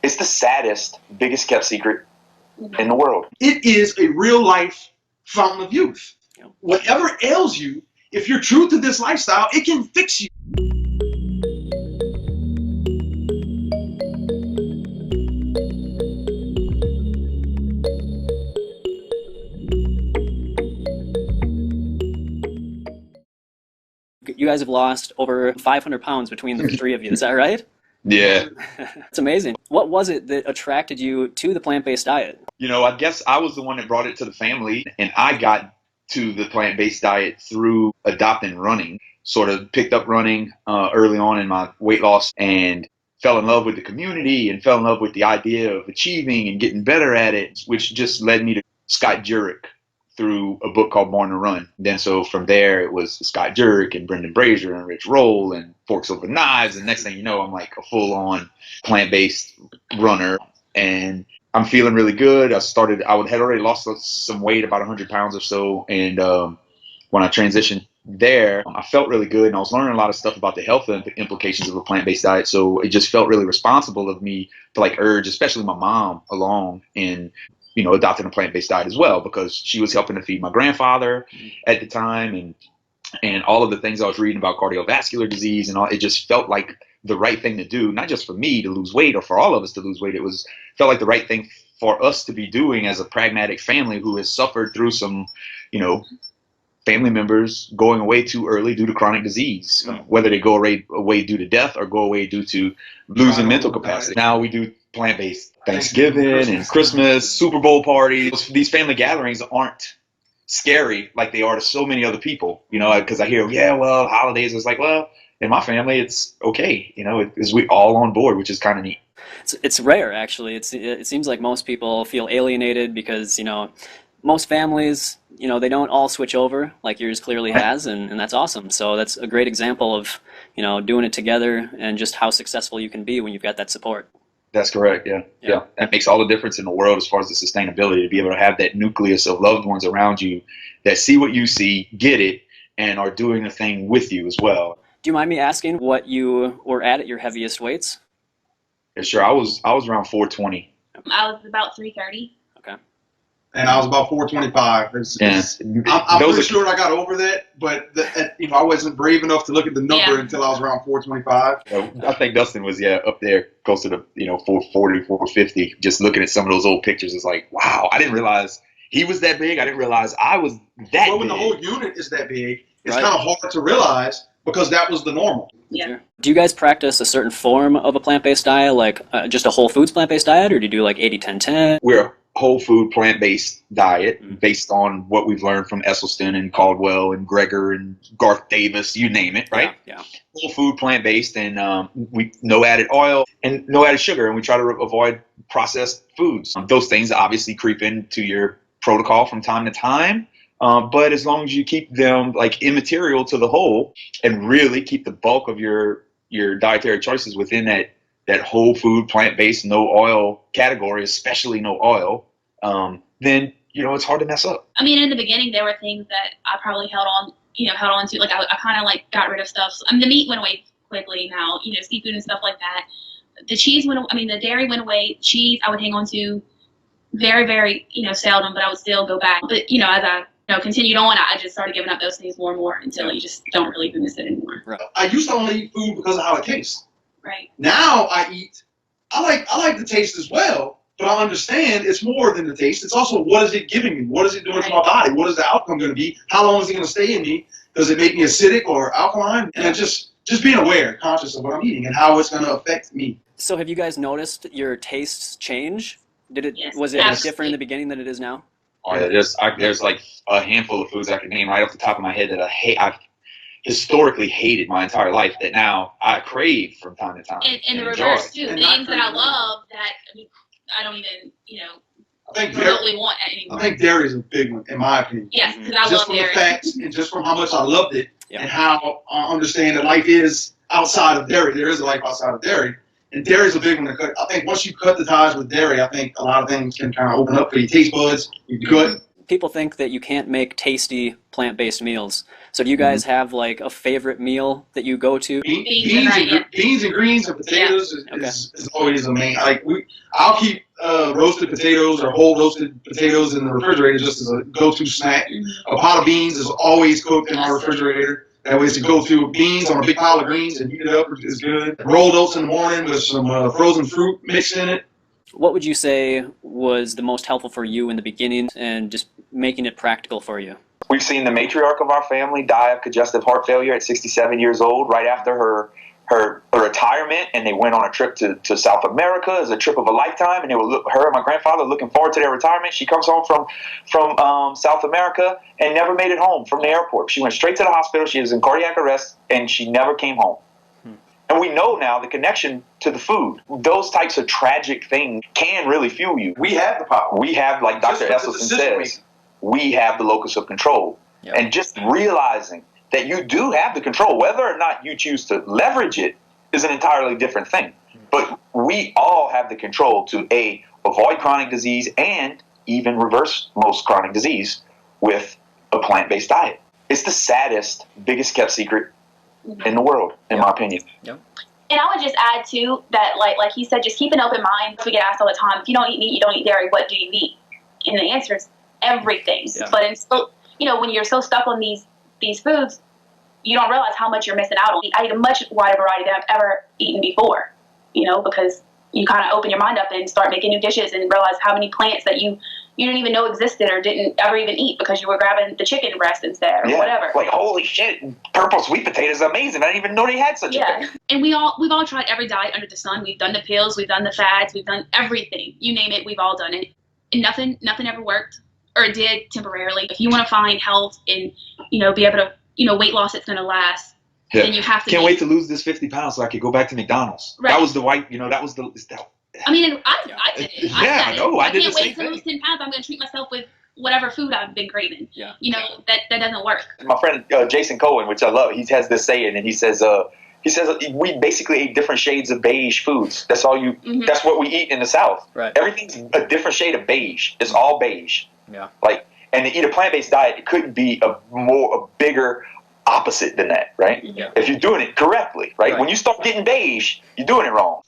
It's the saddest, biggest kept secret in the world. It is a real life fountain of youth. Whatever ails you, if you're true to this lifestyle, it can fix you. You guys have lost over 500 pounds between the three of you. Is that right? Yeah. It's amazing. What was it that attracted you to the plant-based diet? You know, I guess I was the one that brought it to the family, and I got to the plant-based diet through adopting running. Sort of picked up running early on in my weight loss and fell in love with the community and fell in love with the idea of achieving and getting better at it, which just led me to Scott Jurek through a book called Born to Run. Then so from there it was Scott Jurek and Brendan Brazier and Rich Roll and Forks Over Knives, and next thing you know I'm like a full-on plant-based runner, and I'm feeling really good. I had already lost some weight, about 100 pounds or so, and when I transitioned there, I felt really good, and I was learning a lot of stuff about the health implications of a plant-based diet, so it just felt really responsible of me to like urge, especially my mom, along in adopting a plant-based diet as well, because she was helping to feed my grandfather at the time, and all of the things I was reading about cardiovascular disease and all, it just felt like the right thing to do, not just for me to lose weight or for all of us to lose weight. Felt like the right thing for us to be doing as a pragmatic family who has suffered through some, family members going away too early due to chronic disease, whether they go away due to death or go away due to losing mental capacity. Now we do plant-based Thanksgiving and Christmas, Super Bowl parties. These family gatherings aren't scary like they are to so many other people, because I hear, holidays. It's like, well, in my family, it's okay. It's we all on board, which is kind of neat. It's rare, actually. It seems like most people feel alienated because, most families, they don't all switch over like yours clearly has, and that's awesome. So that's a great example of, doing it together and just how successful you can be when you've got that support. That's correct, yeah. That makes all the difference in the world as far as the sustainability, to be able to have that nucleus of loved ones around you that see what you see, get it, and are doing the thing with you as well. Do you mind me asking what you were at your heaviest weights? Yeah, sure. I was around 420. I was about 330. Okay. And I was about 425. I'm pretty sure I got over that, but I wasn't brave enough to look at the number until I was around 425. I think Dustin was up there close to the 440, 450. Just looking at some of those old pictures, it's like, wow, I didn't realize he was that big. I didn't realize I was that big. When the whole unit is that big, it's kind of hard to realize because that was the normal. Yeah. Sure. Do you guys practice a certain form of a plant-based diet, like just a whole foods plant-based diet, or do you do like 80-10-10? We're a whole food plant-based diet based on what we've learned from Esselstyn and Caldwell and Greger and Garth Davis, you name it, right? Yeah. Whole food plant-based, and we no added oil and no added sugar, and we try to avoid processed foods. Those things obviously creep into your protocol from time to time. But as long as you keep them like immaterial to the whole and really keep the bulk of your dietary choices within that whole food, plant-based, no oil category, especially no oil, then, it's hard to mess up. I mean, in the beginning, there were things that I probably held on to. Like, I kind of like got rid of stuff. I mean, the meat went away quickly now, seafood and stuff like that. The cheese the dairy went away. Cheese, I would hang on to very, very, seldom, but I would still go back. But, as I continued on, I just started giving up those things more and more until you just don't really even miss it anymore. Right. I used to only eat food because of how it tastes. Right. Now I like the taste as well, but I understand it's more than the taste. It's also what is it giving me? What is it doing to my body? What is the outcome going to be? How long is it going to stay in me? Does it make me acidic or alkaline? And just being aware, conscious of what I'm eating and how it's going to affect me. So have you guys noticed your tastes change? Yes, was it absolutely. different in the beginning than it is now? Oh, yeah, there's like a handful of foods I can name right off the top of my head that I've historically hated my entire life that now I crave from time to time. And the reverse too. Things that I love that I don't even, I think remotely want anymore. I think dairy is a big one, in my opinion. Yes, because I Just love from dairy. the facts and just from how much I loved it Yeah. and how I understand that life is outside of dairy. There is a life outside of dairy. And dairy is a big one to cut. I think once you cut the ties with dairy, I think a lot of things can kind of open up for your taste buds, your gut. People think that you can't make tasty plant-based meals. So do you guys have like a favorite meal that you go to? Beans and greens and potatoes is always the main. Like I'll keep roasted potatoes or whole roasted potatoes in the refrigerator just as a go-to snack. A pot of beans is always cooked in our refrigerator. That way it's a go-to. Beans on a big pile of greens and heat it up is good. Rolled oats in the morning with some frozen fruit mixed in it. What would you say was the most helpful for you in the beginning and just making it practical for you? We've seen the matriarch of our family die of congestive heart failure at 67 years old, right after her retirement, and they went on a trip to South America as a trip of a lifetime, and her and my grandfather looking forward to their retirement. She comes home from South America and never made it home from the airport. She went straight to the hospital. She was in cardiac arrest, and she never came home. And we know now the connection to the food. Those types of tragic things can really fuel you. We have the power. We have, like Dr. Esselstyn says, we have the locus of control. Yep. And just realizing that you do have the control, whether or not you choose to leverage it is an entirely different thing. But we all have the control to avoid chronic disease and even reverse most chronic disease with a plant-based diet. It's the saddest, biggest kept secret in the world, in my opinion. Yep. And I would just add too that like he said, just keep an open mind. We get asked all the time, if you don't eat meat, you don't eat dairy, what do you eat? And the answer is everything. Yeah. But when you're so stuck on these foods, you don't realize how much you're missing out on. I eat a much wider variety than I've ever eaten before, because you kind of open your mind up and start making new dishes and realize how many plants that you didn't even know existed or didn't ever even eat because you were grabbing the chicken breast instead or whatever. Like, holy shit, purple sweet potato is amazing. I didn't even know they had such a thing. And we've all tried every diet under the sun. We've done the pills, we've done the fads, we've done everything. You name it, we've all done it. And nothing ever worked, or it did temporarily. If you want to find health and, be able to, weight loss that's going to last, then you have to. Can't wait to lose this 50 pounds so I could go back to McDonald's. Right. That was the white, that was the... I mean, I did it. I know. I did the same thing. I can't wait to lose 10 pounds. I'm going to treat myself with whatever food I've been craving. Yeah. That doesn't work. My friend Jason Cohen, which I love, he has this saying, and he says we basically ate different shades of beige foods. That's all That's what we eat in the South. Right. Everything's a different shade of beige. It's all beige. Yeah. And to eat a plant-based diet, it couldn't be a bigger opposite than that, right? Yeah. If you're doing it correctly, right? When you start getting beige, you're doing it wrong.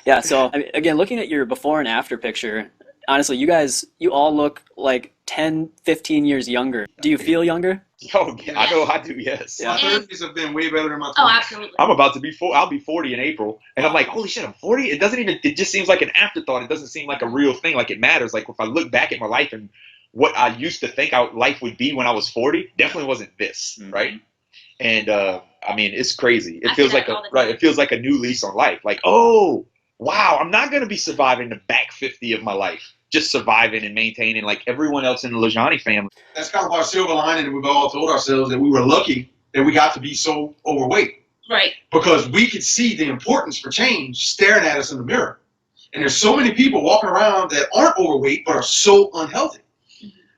Yeah, so again, looking at your before and after picture, honestly, you all look like 10, 15 years younger. Do you feel younger? Oh, yeah, I know I do, yes. My 30s have been way better than my 20s. Oh, absolutely. I'm about to be I'll be 40 in April, and I'm like, holy shit, I'm 40? It just seems like an afterthought. It doesn't seem like a real thing, like it matters. Like if I look back at my life and what I used to think life would be when I was 40, definitely wasn't this, right? And I mean, it's crazy. It feels like a new lease on life. Like, oh, wow, I'm not going to be surviving the back 50 of my life, just surviving and maintaining like everyone else in the Lajani family. That's kind of our silver lining that we've all told ourselves, that we were lucky that we got to be so overweight. Right. Because we could see the importance for change staring at us in the mirror. And there's so many people walking around that aren't overweight but are so unhealthy.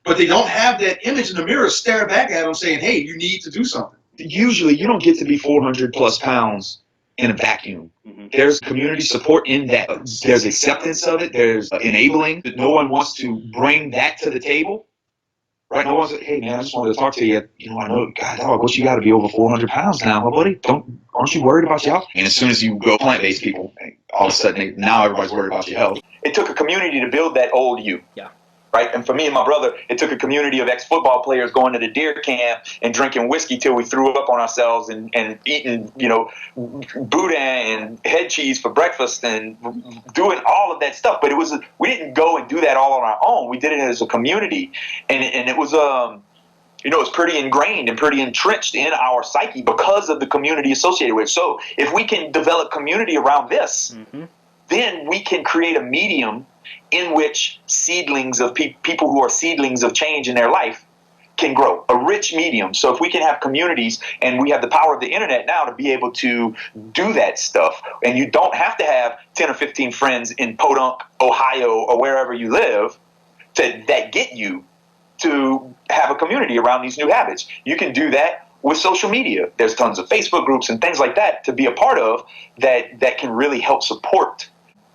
But they don't have that image in the mirror staring back at them saying, hey, you need to do something. Usually you don't get to be 400 plus pounds in a vacuum. There's community support in that. There's acceptance of it. There's enabling. No one wants to bring that to the table. Right? No one's like, hey man, I just wanted to talk to you. I know, God dog, what you got to be over 400 pounds now, buddy. Aren't you worried about your health? And as soon as you go plant-based people, all of a sudden now everybody's worried about your health. It took a community to build that old you. Yeah. Right? And for me and my brother, it took a community of ex-football players going to the deer camp and drinking whiskey till we threw up on ourselves and eating, boudin and head cheese for breakfast and doing all of that stuff. But we didn't go and do that all on our own. We did it as a community. And it was, it's pretty ingrained and pretty entrenched in our psyche because of the community associated with it. So if we can develop community around this, then we can create a medium in which seedlings of people who are seedlings of change in their life can grow, a rich medium. So if we can have communities, and we have the power of the internet now to be able to do that stuff, and you don't have to have 10 or 15 friends in Podunk, Ohio, or wherever you live that get you to have a community around these new habits. You can do that with social media. There's tons of Facebook groups and things like that to be a part of that can really help support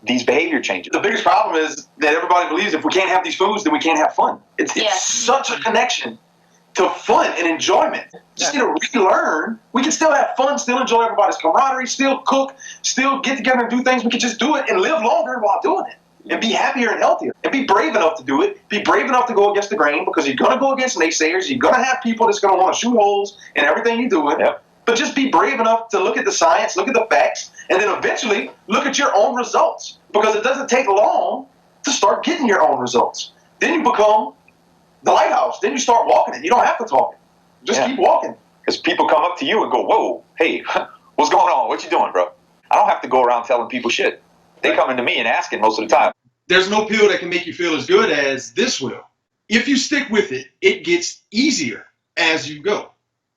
these behavior changes. The biggest problem is that everybody believes if we can't have these foods, then we can't have fun. It's such a connection to fun and enjoyment. Just need to relearn. We can still have fun, still enjoy everybody's camaraderie, still cook, still get together and do things. We can just do it and live longer while doing it. And be happier and healthier. And be brave enough to do it. Be brave enough to go against the grain, because you're going to go against naysayers. You're going to have people that's going to want to shoot holes in everything you're doing. Yep. But just be brave enough to look at the science, look at the facts, and then eventually look at your own results. Because it doesn't take long to start getting your own results. Then you become the lighthouse. Then you start walking it. You don't have to talk it. Just keep walking. Because people come up to you and go, whoa, hey, what's going on? What you doing, bro? I don't have to go around telling people shit. They coming to me and asking most of the time. There's no pill that can make you feel as good as this will. If you stick with it, it gets easier as you go.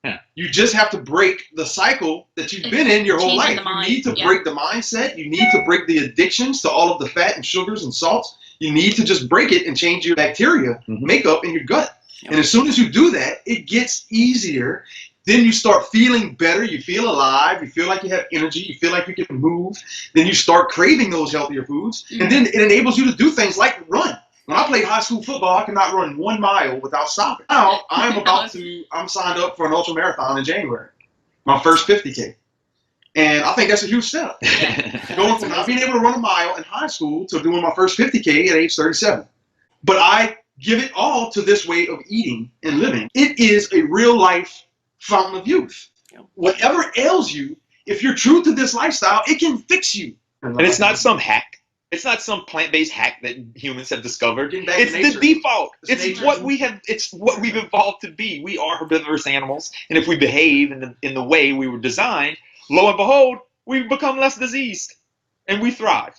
Yeah. You just have to break the cycle that you've been in your whole life. You need to break the mindset. You need to break the addictions to all of the fat and sugars and salts. You need to just break it and change your bacteria makeup in your gut. Yep. And as soon as you do that, it gets easier. Then you start feeling better. You feel alive. You feel like you have energy. You feel like you can move. Then you start craving those healthier foods. And then it enables you to do things like run. When I played high school football, I could not run 1 mile without stopping. Now, I'm signed up for an ultra marathon in January. My first 50K. And I think that's a huge step. Going from not being able to run a mile in high school to doing my first 50K at age 37. But I give it all to this way of eating and living. It is a real life fountain of youth. Whatever ails you, if you're true to this lifestyle, it can fix you. And it's not some hack. It's not some plant-based hack that humans have discovered. It's the default. It's what we have. It's what we've evolved to be. We are herbivorous animals, and if we behave in the way we were designed, lo and behold, we've become less diseased, and we thrive.